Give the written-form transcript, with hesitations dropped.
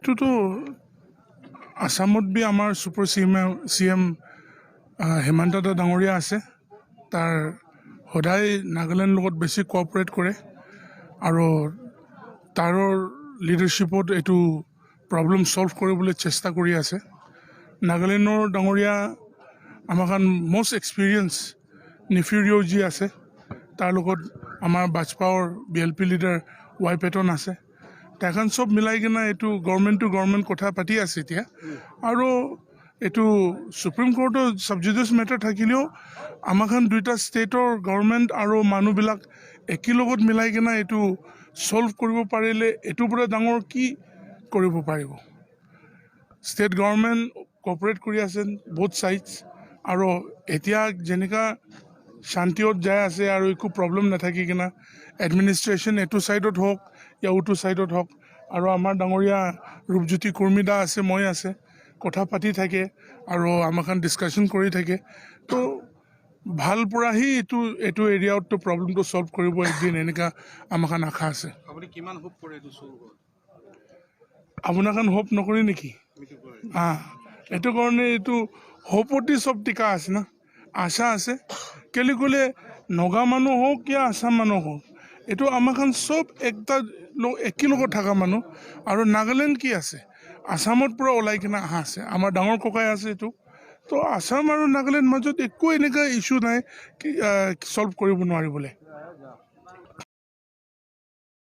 এইটোতো আসামত বি আমাৰ ছুপাৰ CM হেমন্ত দা ডাঙৰীয়া আছে তাৰ সদায় নাগালেণ্ড লগত বেছি কোঅপাৰেট কৰে আৰু তাৰৰ লিডাৰশ্বিপত এইটো প্ৰব্লেম সলভ কৰিবলৈ চেষ্টা কৰি আছে নাগালেণ্ডৰ ডাঙৰীয়া আমাখান মষ্ট এক্সপিৰিয়েঞ্চ নিফিৰিঅ'জি আছে তাৰ লগত আমাৰ বাজপাৱৰ BLP লিডাৰ ৱাই পেটন আছে তেখন সব মিলাই কিনে এইটো গভৰ্ণমেণ্ট টু গভৰ্ণমেণ্ট কথা পাতি আছে এতিয়া আৰু এইটো সুপ্ৰিম কোৰ্টৰ ছাবজুডিচ মেটাৰ থাকিলেও আমাখান দুইটা ষ্টেটৰ গভৰ্ণমেণ্ট আৰু মানুহবিলাক একেলগত মিলাই কিনে এইটো সলভ কৰিব পাৰিলে এইটোৰ পৰা ডাঙৰ কি কৰিব পাৰিব ষ্টেট গভৰ্ণমেণ্ট কোঅপাৰেট কৰি আছে বোথ সাইডছ আৰু এতিয়া যেনেকা শান্তিত যায় আছে আৰু একো প্ৰব্লেম নাথাকি কিনা এডমিনিষ্ট্ৰেশ্যন এইটো ছাইডত হওক या उटू साइडत हक और आमार डांगरिया रूपज्योति कुर्मीदा आसे मैं आसे कथा पाति थाके और आमाखान डिस्काशन करी थाके तो ভাল পৰা হি এটো এৰিয়াত তো প্ৰবলেমটো সলভ কৰিব একদিন এনেকা আমাখান আশা আছে আপুনি কিমান হোপ কৰে এটো সলভ হয় আপোনাখান হোপ নকৰি নেকি এটো কাৰণে এটো হোপতি সব টিকা আছে না আশা আছে কেলে কলে নগা মানুহ হোক या আসাম মানুহ হোক এটো আমাখান সব একটা একি লগত থাকা মানুহ আৰু নাগালেণ্ড কি আছে আসামত পুৰা ওলাই কিনা আহা আছে আমাৰ ডাঙৰ ককাই আছে এটো তো আসাম আৰু নাগালেণ্ড মাজত একো এনেকা ইস্যু নাই কি সলভ কৰিব নোৱাৰিবলে